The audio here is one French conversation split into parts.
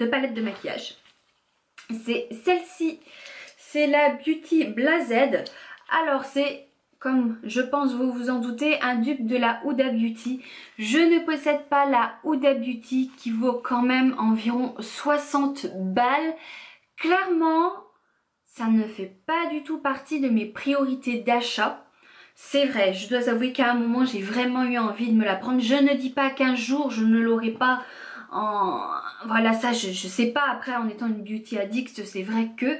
de palette de maquillage. C'est celle-ci, c'est la Beauty Blazed. Alors c'est, comme je pense vous vous en doutez, un dupe de la Huda Beauty. Je ne possède pas la Huda Beauty qui vaut quand même environ 60 balles. Clairement, ça ne fait pas du tout partie de mes priorités d'achat. C'est vrai, je dois avouer qu'à un moment j'ai vraiment eu envie de me la prendre. Je ne dis pas qu'un jour je ne l'aurai pas en... Voilà, ça je sais pas, après en étant une beauty addict c'est vrai que...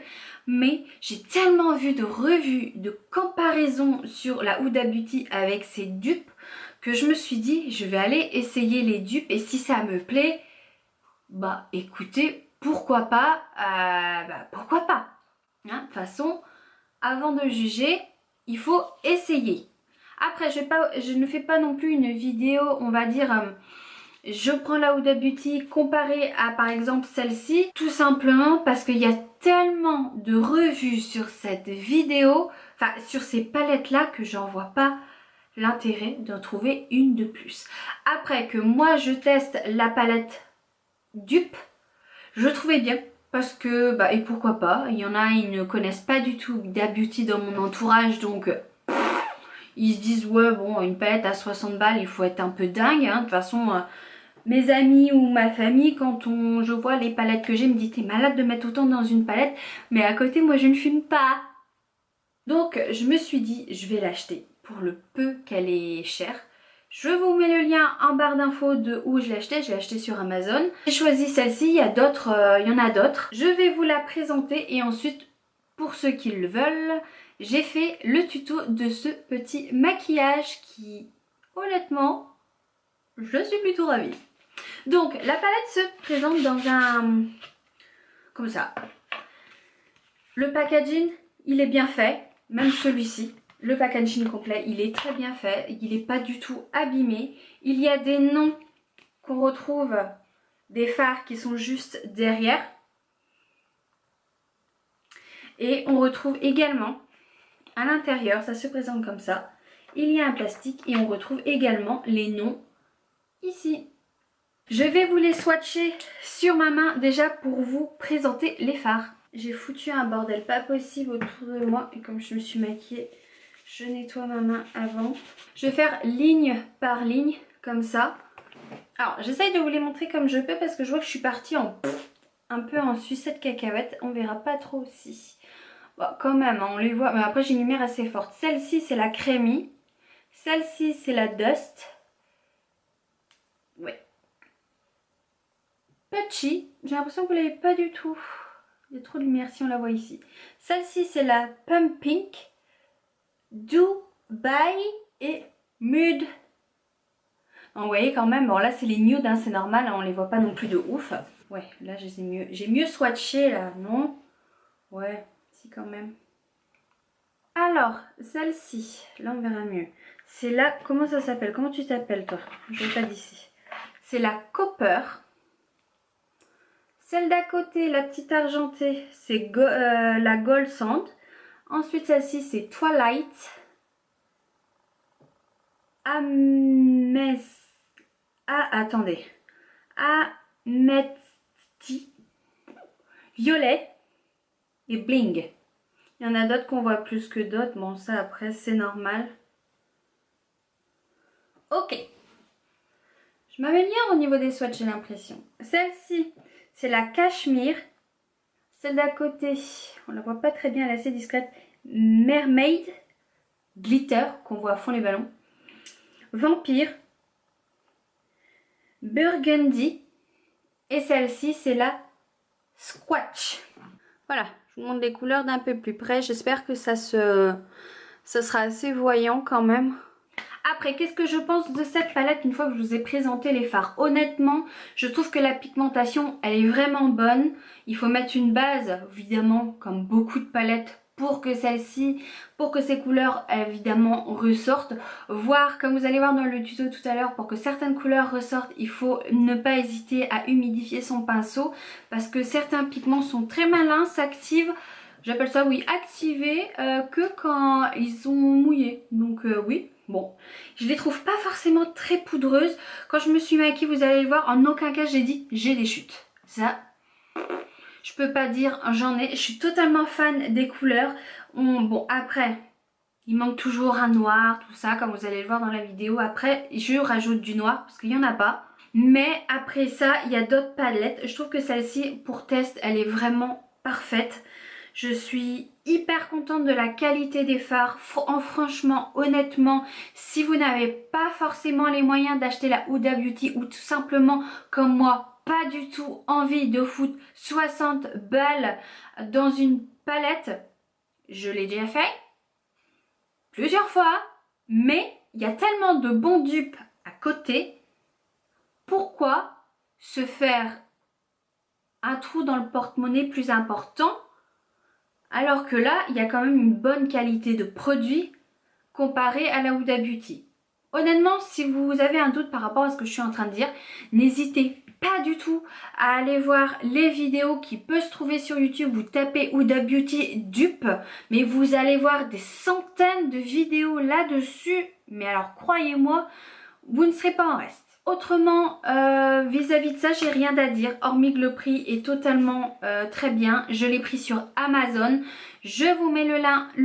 Mais j'ai tellement vu de revues, de comparaisons sur la Huda Beauty avec ses dupes que je me suis dit je vais aller essayer les dupes et si ça me plaît, bah écoutez, pourquoi pas, pourquoi pas. Hein, de toute façon, avant de juger, il faut essayer. Après, je ne fais pas non plus une vidéo, on va dire, je prends la Huda Beauty comparée à par exemple celle-ci, tout simplement parce qu'il y a tellement de revues sur cette vidéo, enfin sur ces palettes-là que j'en vois pas l'intérêt d'en trouver une de plus. Après que moi je teste la palette dupe, je trouvais bien. Parce que, et pourquoi pas, il y en a, ils ne connaissent pas du tout Huda Beauty dans mon entourage, donc ils se disent, ouais bon, une palette à 60 balles, il faut être un peu dingue, hein. De toute façon, mes amis ou ma famille, quand je vois les palettes que j'ai, me disent, t'es malade de mettre autant dans une palette, mais à côté, moi je ne fume pas. Donc je me suis dit, je vais l'acheter pour le peu qu'elle est chère. Je vous mets le lien en barre d'infos de où je l'ai acheté sur Amazon. J'ai choisi celle-ci, il y en a d'autres. Je vais vous la présenter et ensuite, pour ceux qui le veulent, j'ai fait le tuto de ce petit maquillage qui, honnêtement, je suis plutôt ravie. Donc, la palette se présente dans un... comme ça. Le packaging, il est bien fait, même celui-ci. Le packaging complet, il est très bien fait, il n'est pas du tout abîmé. Il y a des noms qu'on retrouve, des fards qui sont juste derrière. Et on retrouve également, à l'intérieur, ça se présente comme ça, il y a un plastique et on retrouve également les noms ici. Je vais vous les swatcher sur ma main déjà pour vous présenter les fards. J'ai foutu un bordel pas possible autour de moi et comme je me suis maquillée, je nettoie ma main avant. Je vais faire ligne par ligne, comme ça. Alors, j'essaye de vous les montrer comme je peux parce que je vois que je suis partie un peu en sucette cacahuète. On verra pas trop aussi. Bon, quand même, on les voit. Mais après, j'ai une lumière assez forte. Celle-ci, c'est la Creamy. Celle-ci, c'est la Dust. Ouais. Patchy. J'ai l'impression que vous l'avez pas du tout. Il y a trop de lumière si on la voit ici. Celle-ci, c'est la Pump Pink. Dubai et Mood. Donc, vous voyez quand même, bon là c'est les nudes, hein, c'est normal, hein, on les voit pas non plus de ouf. Ouais, là j'ai mieux swatché là, non? Ouais, si quand même. Alors, celle-ci, là on verra mieux. C'est la, comment ça s'appelle? Comment tu t'appelles toi? Je l'ai pas d'ici. C'est la Copper. Celle d'à côté, la petite argentée, c'est la Gold Sand. Ensuite celle-ci c'est Twilight. Attendez. Amethyst, violet et bling. Il y en a d'autres qu'on voit plus que d'autres. Bon, ça après, c'est normal. Ok. Je m'améliore au niveau des swatchs, j'ai l'impression. Celle-ci, c'est la Cachemire. Celle d'à côté, on la voit pas très bien, elle est assez discrète. Mermaid, glitter, qu'on voit à fond les ballons. Vampire, Burgundy et celle-ci c'est la Squatch. Voilà, je vous montre les couleurs d'un peu plus près. J'espère que ça sera assez voyant quand même. Après, qu'est-ce que je pense de cette palette une fois que je vous ai présenté les fards? Honnêtement, je trouve que la pigmentation, elle est vraiment bonne. Il faut mettre une base, évidemment, comme beaucoup de palettes, pour que celle-ci, pour que ces couleurs évidemment ressortent. Voire, comme vous allez voir dans le tuto tout à l'heure, pour que certaines couleurs ressortent, il faut ne pas hésiter à humidifier son pinceau. Parce que certains pigments sont très malins, s'activent. J'appelle ça, oui, activés que quand ils sont mouillés. Donc oui, bon. Je les trouve pas forcément très poudreuses. Quand je me suis maquillée, vous allez le voir, en aucun cas j'ai dit j'ai des chutes. Ça, Je peux pas dire j'en ai. Je suis totalement fan des couleurs. Bon après, il manque toujours un noir, tout ça, comme vous allez le voir dans la vidéo. Après, je rajoute du noir parce qu'il n'y en a pas. Mais après ça, il y a d'autres palettes. Je trouve que celle-ci, pour test, elle est vraiment parfaite. Je suis hyper contente de la qualité des fards. Franchement, honnêtement, si vous n'avez pas forcément les moyens d'acheter la Huda Beauty ou tout simplement, comme moi, pas du tout envie de foutre 60 balles dans une palette, je l'ai déjà fait plusieurs fois, mais il y a tellement de bons dupes à côté. Pourquoi se faire un trou dans le porte-monnaie plus important alors que là, il y a quand même une bonne qualité de produit comparé à la Huda Beauty. Honnêtement, si vous avez un doute par rapport à ce que je suis en train de dire, n'hésitez pas du tout à aller voir les vidéos qui peuvent se trouver sur YouTube. Vous tapez Huda Beauty dupe, mais vous allez voir des centaines de vidéos là-dessus. Mais alors, croyez-moi, vous ne serez pas en reste. Autrement, vis-à-vis de ça, j'ai rien à dire, hormis que le prix est totalement très bien. Je l'ai pris sur Amazon. Je vous mets le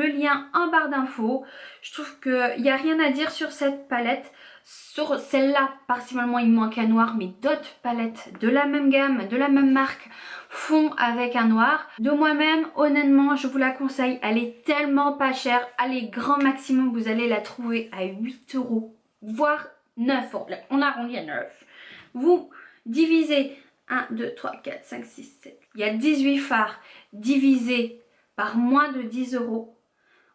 lien en barre d'infos. Je trouve qu'il n'y a rien à dire sur cette palette. Sur celle-là, particulièrement, il manque un noir, mais d'autres palettes de la même gamme, de la même marque, font avec un noir. De moi-même, honnêtement, je vous la conseille. Elle est tellement pas chère. Allez, grand maximum, vous allez la trouver à 8 €, voire 9 €. On arrondit à 9. Vous divisez 1, 2, 3, 4, 5, 6, 7. Il y a 18 fards divisé par moins de 10 €.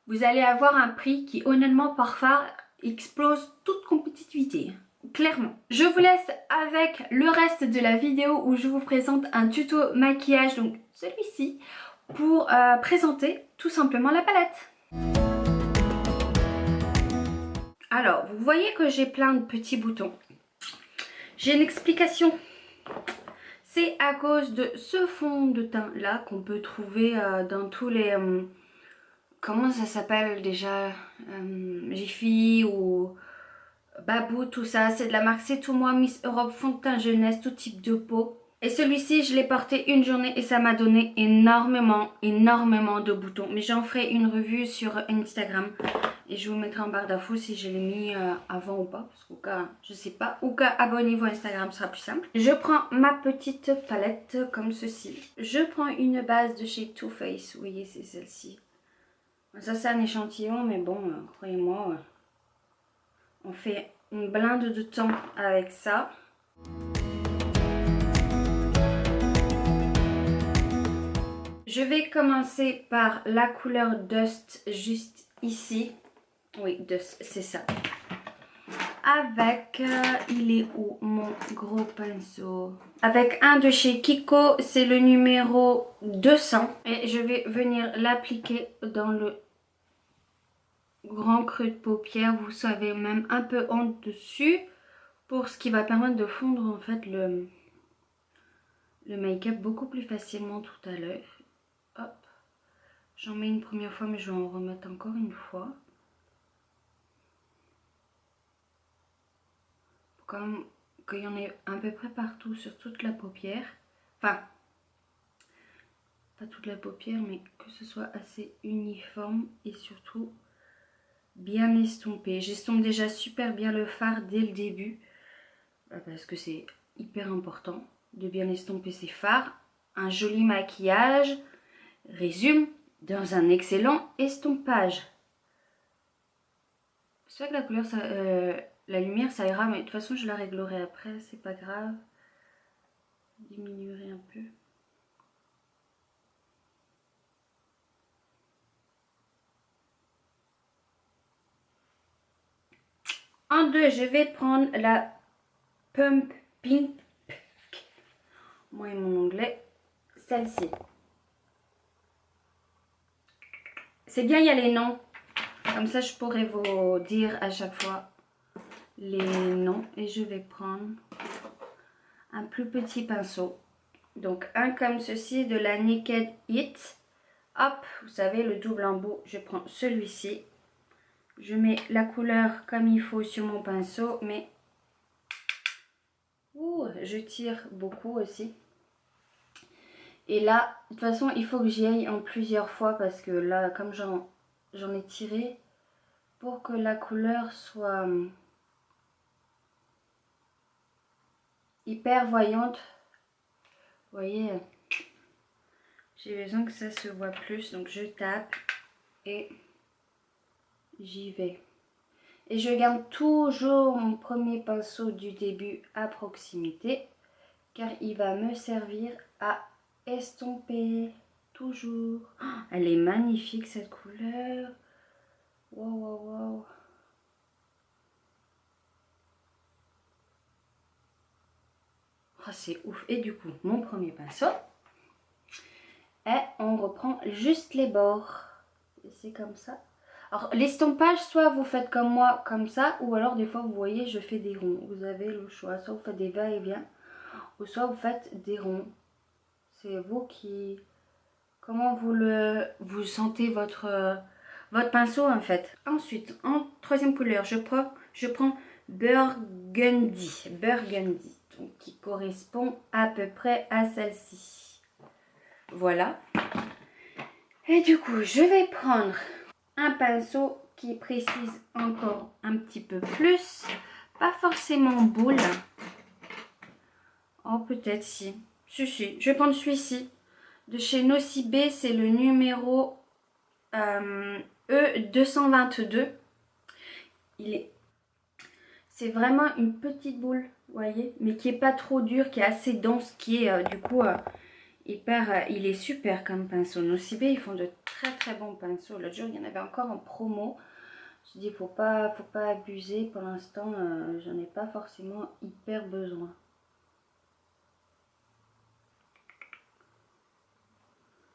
Vous allez avoir un prix qui, honnêtement, par phare, explose toute compétitivité. Clairement. Je vous laisse avec le reste de la vidéo où je vous présente un tuto maquillage, donc celui-ci, pour présenter tout simplement la palette. Alors, vous voyez que j'ai plein de petits boutons. J'ai une explication. C'est à cause de ce fond de teint là qu'on peut trouver dans tous les... comment ça s'appelle déjà, Jiffy ou Babou, tout ça. C'est de la marque C'est Tout Moi, Miss Europe, fond de teint jeunesse, tout type de peau. Et celui-ci, je l'ai porté une journée et ça m'a donné énormément de boutons. Mais j'en ferai une revue sur Instagram. Et je vous mettrai en barre d'infos si je l'ai mis avant ou pas. Parce qu'au cas, je sais pas. Au cas, abonnez-vous à Instagram, ce sera plus simple. Je prends ma petite palette comme ceci. Je prends une base de chez Too Faced. Vous voyez, c'est celle-ci. Ça, c'est un échantillon, mais bon, croyez-moi, on fait une blinde de temps avec ça. Je vais commencer par la couleur Dust juste ici. Oui, Dust, c'est ça. Avec, il est où mon gros pinceau? Avec un de chez Kiko, c'est le numéro 200. Et je vais venir l'appliquer dans le grand creux de paupière. Vous savez, même un peu en dessus. Pour ce qui va permettre de fondre en fait le make-up beaucoup plus facilement tout à l'heure. Hop. J'en mets une première fois, mais je vais en remettre encore une fois. Comme qu'il y en ait à peu près partout sur toute la paupière. Enfin, pas toute la paupière, mais que ce soit assez uniforme et surtout bien estompé. J'estompe déjà super bien le fard dès le début. Parce que c'est hyper important de bien estomper ses fards. Un joli maquillage résume dans un excellent estompage. C'est vrai que la couleur, ça, la lumière ça ira, mais de toute façon je la réglerai après, c'est pas grave. Diminuerai un peu. En deux, je vais prendre la Pump Pink. Moi et mon onglet, celle-ci. C'est bien, il y a les noms. Comme ça, je pourrais vous dire à chaque fois les noms. Et je vais prendre un plus petit pinceau. Donc, un comme ceci de la Naked It. Hop, vous savez, le double embout. Je prends celui-ci. Je mets la couleur comme il faut sur mon pinceau. Mais je tire beaucoup aussi. Et là, de toute façon, il faut que j'y aille en plusieurs fois parce que là, comme j'en ai tiré, pour que la couleur soit hyper voyante, vous voyez, j'ai besoin que ça se voit plus. Donc je tape et j'y vais. Et je garde toujours mon premier pinceau du début à proximité car il va me servir à estomper toujours. Oh, elle est magnifique cette couleur. Wow, wow, wow. Oh, c'est ouf. Et du coup, mon premier pinceau. Et on reprend juste les bords. Et c'est comme ça. Alors, l'estompage, soit vous faites comme moi, comme ça, ou alors des fois, vous voyez, je fais des ronds. Vous avez le choix. Soit vous faites des va-et-vient, ou soit vous faites des ronds. C'est vous qui... Comment vous sentez votre pinceau, en fait. Ensuite, en troisième couleur, je prends Burgundy. Burgundy, donc qui correspond à peu près à celle-ci. Voilà. Et du coup, je vais prendre un pinceau qui précise encore un petit peu plus. Pas forcément boule. Oh, peut-être si. Si. Je vais prendre celui-ci. De chez Nocibé, c'est le numéro E222. C'est vraiment une petite boule, vous voyez, mais qui est pas trop dure, qui est assez dense, qui est du coup hyper... il est super comme pinceau. Nocibé, ils font de très très bons pinceaux. L'autre jour, il y en avait encore en promo. Je dis, faut pas abuser. Pour l'instant, j'en ai pas forcément hyper besoin.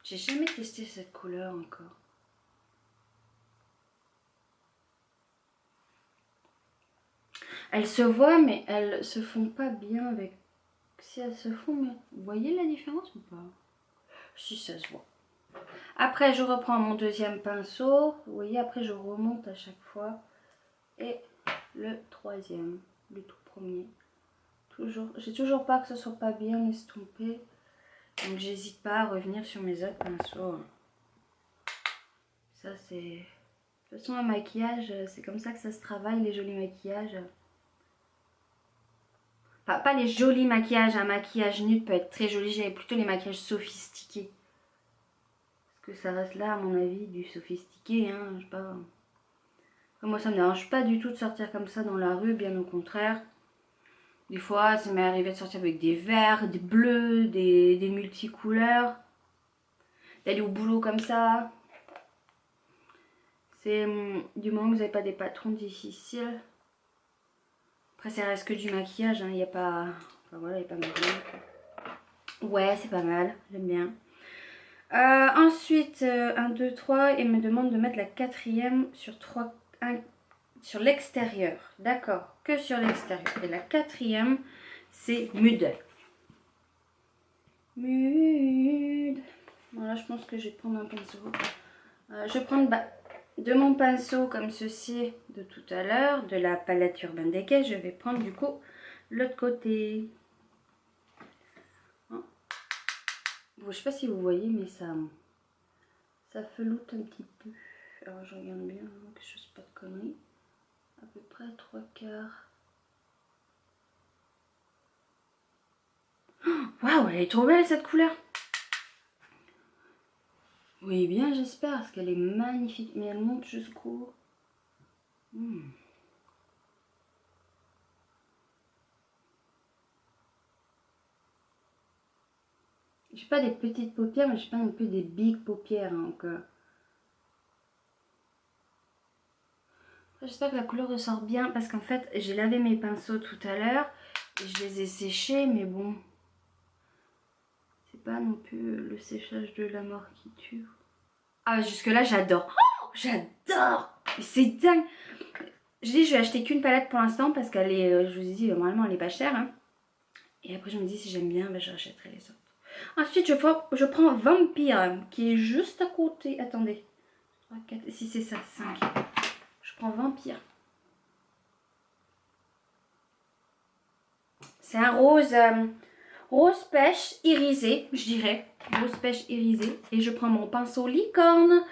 J'ai jamais testé cette couleur encore. Elles se voient, mais elles se font pas bien avec... Si elles se font, mais... Vous voyez la différence ou pas? Si, ça se voit. Après, je reprends mon deuxième pinceau. Vous voyez, après, je remonte à chaque fois. Et le troisième, le tout premier. J'ai toujours peur que ce soit pas bien estompé. Donc, j'hésite pas à revenir sur mes autres pinceaux. Ça, c'est... De toute façon, un maquillage, c'est comme ça que ça se travaille, les jolis maquillages. Enfin, pas les jolis maquillages. Un maquillage nude peut être très joli. J'avais plutôt les maquillages sophistiqués. Parce que ça reste là, à mon avis, du sophistiqué. Hein, je sais pas... Moi, ça me dérange pas du tout de sortir comme ça dans la rue, bien au contraire. Des fois, ça m'est arrivé de sortir avec des verts, des bleus, des multicouleurs. D'aller au boulot comme ça. C'est du moment que vous n'avez pas des patrons difficiles. Après, ça reste que du maquillage, il n'y a pas... Enfin voilà, il n'y a pas mal. Ouais, c'est pas mal, j'aime bien. Ensuite, 1, 2, 3, il me demande de mettre la quatrième sur 3... Sur l'extérieur, d'accord, que sur l'extérieur. Et la quatrième, c'est Mude. Mude. Voilà, je pense que je vais prendre un pinceau. Je vais prendre de mon pinceau comme ceci de tout à l'heure, de la palette Urban Decay. Je vais prendre du coup l'autre côté. Bon, je sais pas si vous voyez, mais ça feloute un petit peu. Alors je regarde bien, que je fasse pas de conneries. À peu près 3/4. Waouh, elle est trop belle cette couleur. Oui, bien j'espère, parce qu'elle est magnifique. Mais elle monte jusqu'où? J'ai pas des petites paupières, mais j'ai pas non plus des big paupières. Hein, donc, j'espère que la couleur ressort bien, parce qu'en fait, j'ai lavé mes pinceaux tout à l'heure. Et je les ai séchés, mais bon... C'est pas non plus le séchage de la mort qui tue. Ah, jusque là, j'adore. Oh, j'adore. C'est dingue. Je dis, je vais acheter qu'une palette pour l'instant parce qu'elle est, je vous ai dit, normalement, elle est pas chère. Hein. Et après, je me dis, si j'aime bien, ben, je rachèterai les autres. Ensuite, je prends Vampire qui est juste à côté. Attendez. 3, 4, si c'est ça, 5. Je prends Vampire. C'est un rose. Rose pêche irisé, je dirais. Rose pêche irisé. Et je prends mon pinceau licorne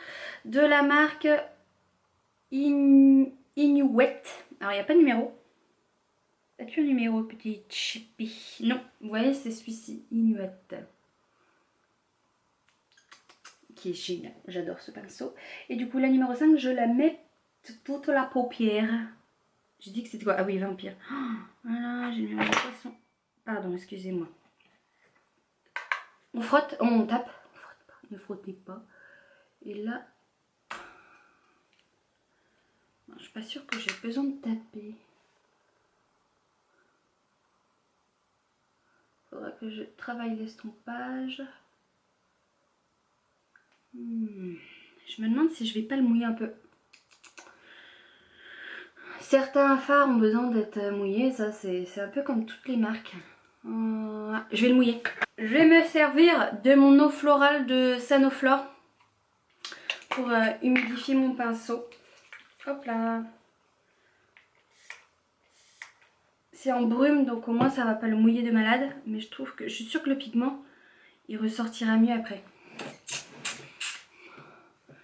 de la marque Inuit. Alors, il n'y a pas de numéro. As-tu un numéro, petit chippy? Non, vous voyez, c'est celui-ci, Inuit. Qui est génial. J'adore ce pinceau. Et du coup, la numéro 5, je la mets toute la paupière. J'ai dit que c'était quoi? Ah oui, vampire. Oh, voilà, j'ai mis mon poisson. Pardon, excusez-moi. On frotte, on tape. On frotte pas, ne frottez pas. Et là, je suis pas sûre que j'ai besoin de taper. Faudra que je travaille l'estompage. Je me demande si je vais pas le mouiller un peu. Certains fards ont besoin d'être mouillés, ça c'est un peu comme toutes les marques. Je vais le mouiller. Je vais me servir de mon eau florale de Sanoflore pour humidifier mon pinceau. Hop là. C'est en brume donc au moins ça va pas le mouiller de malade. Mais je trouve que je suis sûre que le pigment il ressortira mieux après.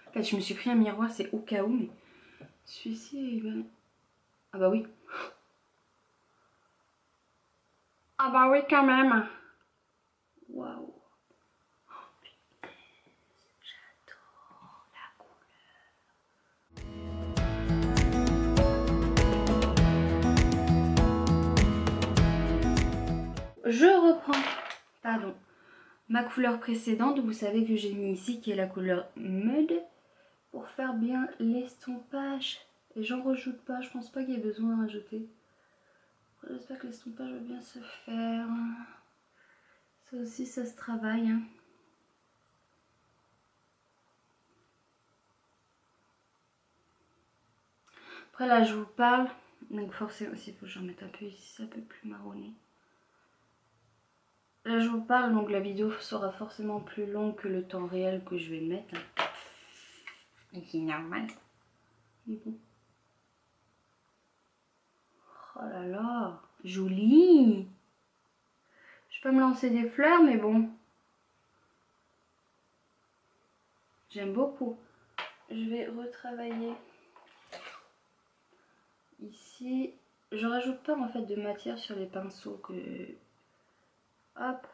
En fait je me suis pris un miroir, c'est au cas où, mais celui-ci ben... Ah bah oui. Ah bah oui quand même. Waouh. J'adore la couleur. Je reprends, pardon, ma couleur précédente. Vous savez que j'ai mis ici qui est la couleur Mud pour faire bien l'estompage. Et j'en rajoute pas, je pense pas qu'il y ait besoin de rajouter. J'espère que l'estompage va bien se faire. Ça aussi ça se travaille. Hein. Après là je vous parle, donc forcément aussi il faut que j'en mette un peu ici, c'est un peu plus marronné. Là je vous parle, donc la vidéo sera forcément plus longue que le temps réel que je vais mettre. Et c'est normal. Mais bon. Oh là là, joli. Je peux me lancer des fleurs, mais bon. J'aime beaucoup. Je vais retravailler ici. Je rajoute pas en fait de matière sur les pinceaux que... Hop.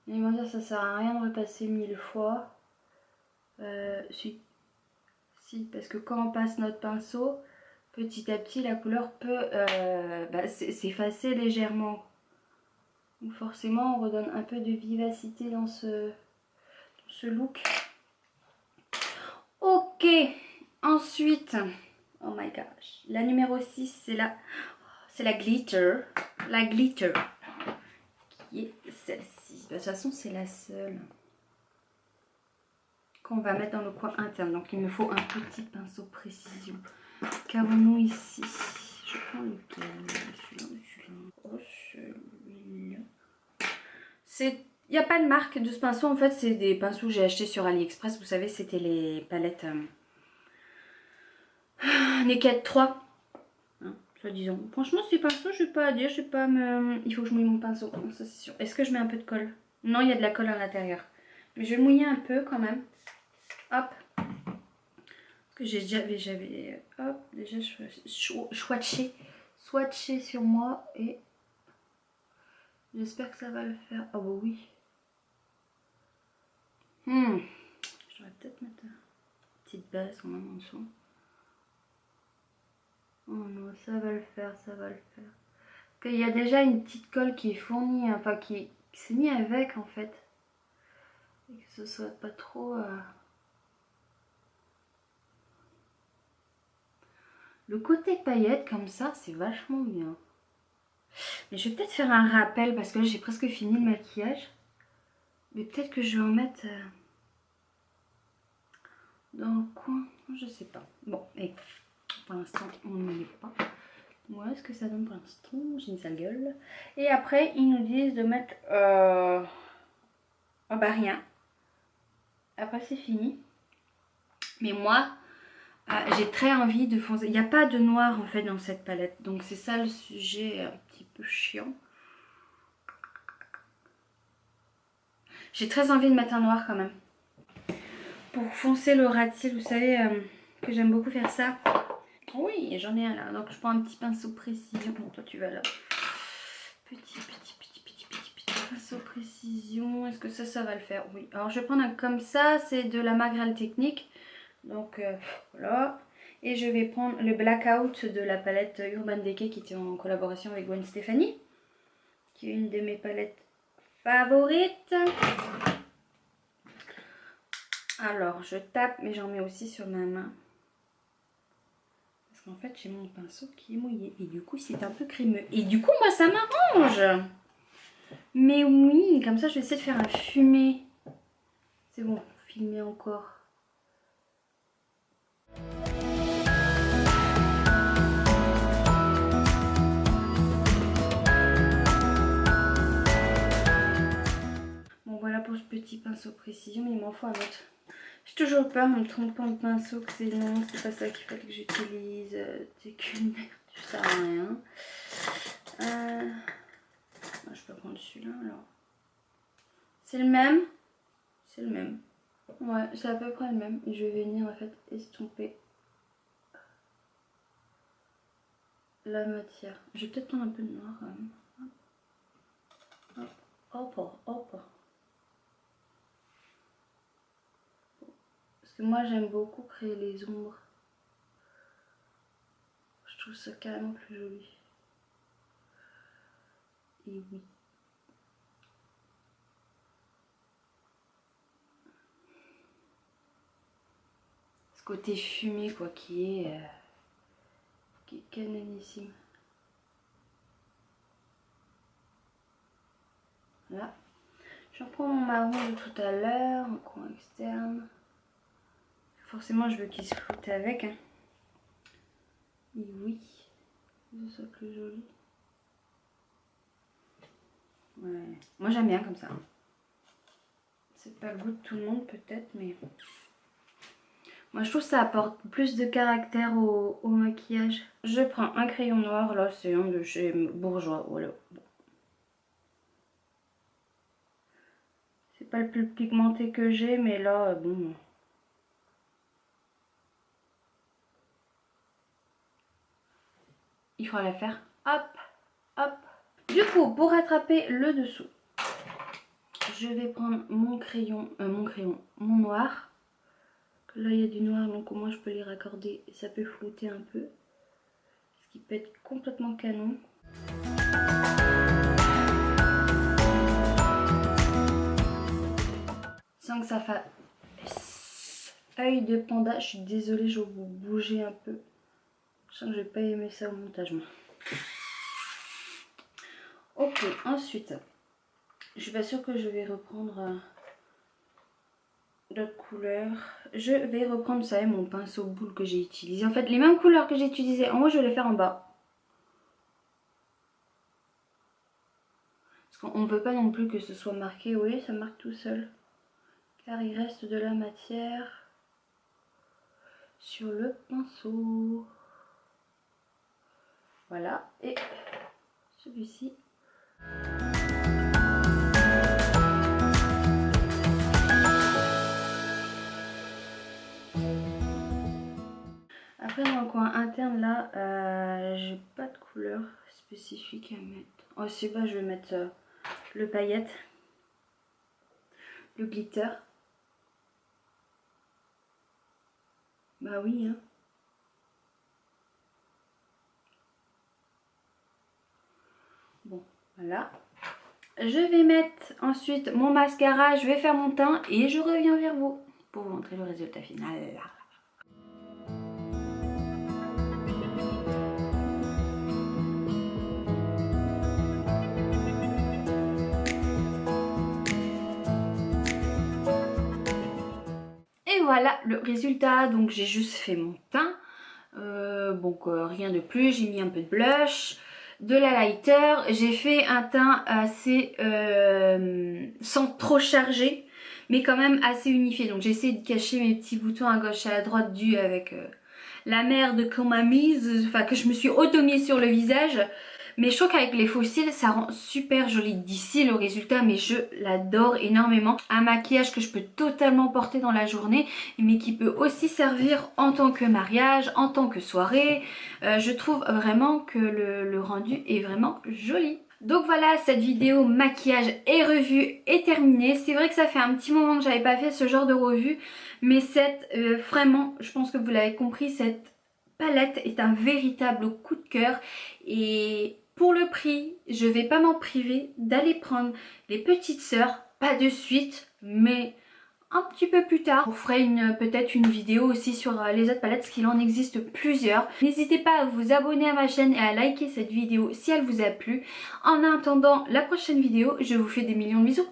Ils vont dire ça sert à rien de repasser 1000 fois. Si. Si, parce que quand on passe notre pinceau, petit à petit la couleur peut s'effacer légèrement. Donc forcément on redonne un peu de vivacité dans ce look. Ok, ensuite, oh my gosh, la numéro 6 c'est la glitter. La glitter qui est celle-ci. De toute façon c'est la seule qu'on va mettre dans le coin interne. Donc il me faut un petit pinceau précision. Qu'avons-nous ici? Je prends lequel? Celui-là. Oh, celui-là. Il n'y a pas de marque de ce pinceau. En fait, c'est des pinceaux que j'ai achetés sur AliExpress. Vous savez, c'était les palettes Naked 3. Hein, soi-disant. Franchement, ces pinceaux, je ne vais pas à dire. Je vais pas me... Il faut que je mouille mon pinceau. Non, ça, c'est sûr. Est-ce que je mets un peu de colle? Non, il y a de la colle à l'intérieur. Mais je vais le mouiller un peu quand même. Hop. Que j'avais hop, déjà swatché sur moi et j'espère que ça va le faire. Ah bah oui. Je devrais peut-être mettre une petite base quand même en dessous. Oh non, ça va le faire, ça va le faire. Parce qu'il y a déjà une petite colle qui est fournie, enfin qui s'est mis avec en fait. Et que ce soit pas trop... Le côté paillette comme ça, c'est vachement bien. Mais je vais peut-être faire un rappel parce que là j'ai presque fini le maquillage. Mais peut-être que je vais en mettre dans le coin. Je sais pas. Bon, et pour l'instant on n'y est pas. Voilà ce que ça donne pour l'instant. J'ai une sale gueule. Et après ils nous disent de mettre... Oh bah rien. Après c'est fini. Mais moi... J'ai très envie de foncer. Il n'y a pas de noir en fait dans cette palette. Donc c'est ça le sujet un petit peu chiant. J'ai très envie de mettre un noir quand même. Pour foncer le ras de cils, vous savez que j'aime beaucoup faire ça. Oui, j'en ai un là. Donc je prends un petit pinceau précision. Bon, toi tu vas là. Petit pinceau précision. Est-ce que ça va le faire? Oui. Alors je vais prendre un comme ça. C'est de la Magrel Technique. Donc voilà. Et je vais prendre le Blackout de la palette Urban Decay qui était en collaboration avec Gwen Stefani. Qui est une de mes palettes favorites. Alors je tape mais j'en mets aussi sur ma main. Parce qu'en fait j'ai mon pinceau qui est mouillé. Et du coup c'est un peu crémeux. Et du coup moi ça m'arrange. Mais oui, comme ça je vais essayer de faire un fumé. C'est bon, filmer encore. Bon voilà pour ce petit pinceau précision, mais il m'en faut un autre. J'ai toujours peur en me trompant de pinceau que c'est non, c'est pas ça qu'il fallait que j'utilise. C'est qu'une merde, ça sert à rien. Je peux prendre celui-là alors. C'est le même? C'est le même. Ouais, c'est à peu près le même. Et je vais venir en fait estomper la matière. Je vais peut-être prendre un peu de noir quand même. Hop, hop. Parce que moi j'aime beaucoup créer les ombres. Je trouve ça carrément plus joli. Et oui. Ce côté fumé quoi qui est canonissime. Là. Je reprends mon marron de tout à l'heure, en coin externe. Forcément je veux qu'il se floute avec. Hein. Et oui. Que ce soit plus joli. Ouais. Moi j'aime bien comme ça. C'est pas le goût de tout le monde peut-être, mais moi je trouve que ça apporte plus de caractère au maquillage. Je prends un crayon noir, là c'est un de chez Bourjois, voilà. C'est pas le plus pigmenté que j'ai, mais là bon. Il faudra la faire hop, hop. Du coup, pour rattraper le dessous, je vais prendre mon crayon, mon noir. Là il y a du noir donc au moins je peux les raccorder et ça peut flouter un peu. Ce qui peut être complètement canon. Sans que ça fasse œil de panda. Je suis désolée, je vais vous bouger un peu. Je sens que je vais pas aimer ça au montage. Moi. Ok, ensuite, je suis pas sûre que je vais reprendre d'autres couleurs. Je vais reprendre, vous savez, mon pinceau boule que j'ai utilisé. En fait, les mêmes couleurs que j'ai utilisées en haut, je vais les faire en bas. Parce qu'on ne veut pas non plus que ce soit marqué. Oui, ça marque tout seul. Car il reste de la matière sur le pinceau. Voilà. Et celui-ci. Après dans le coin interne là, j'ai pas de couleur spécifique à mettre. Oh c'est pas, je vais mettre le paillette, le glitter. Bah oui hein. Bon voilà. Je vais mettre ensuite mon mascara, je vais faire mon teint et je reviens vers vous pour vous montrer le résultat final. Et voilà le résultat, donc j'ai juste fait mon teint, rien de plus, j'ai mis un peu de blush, de la lighter, j'ai fait un teint assez sans trop charger mais quand même assez unifié, donc j'ai essayé de cacher mes petits boutons à gauche et à droite dus avec la merde qu'on m'a mise, enfin que je me suis auto-mise sur le visage. Mais je trouve qu'avec les fossiles, ça rend super joli d'ici le résultat, mais je l'adore énormément. Un maquillage que je peux totalement porter dans la journée, mais qui peut aussi servir en tant que mariage, en tant que soirée. Je trouve vraiment que le rendu est vraiment joli. Donc voilà, cette vidéo maquillage et revue est terminée. C'est vrai que ça fait un petit moment que j'avais pas fait ce genre de revue, mais vraiment, je pense que vous l'avez compris, cette palette est un véritable coup de cœur. Et pour le prix, je vais pas m'en priver d'aller prendre les petites sœurs, pas de suite, mais un petit peu plus tard. Je vous ferai peut-être une vidéo aussi sur les autres palettes, parce qu'il en existe plusieurs. N'hésitez pas à vous abonner à ma chaîne et à liker cette vidéo si elle vous a plu. En attendant la prochaine vidéo, je vous fais des millions de bisous.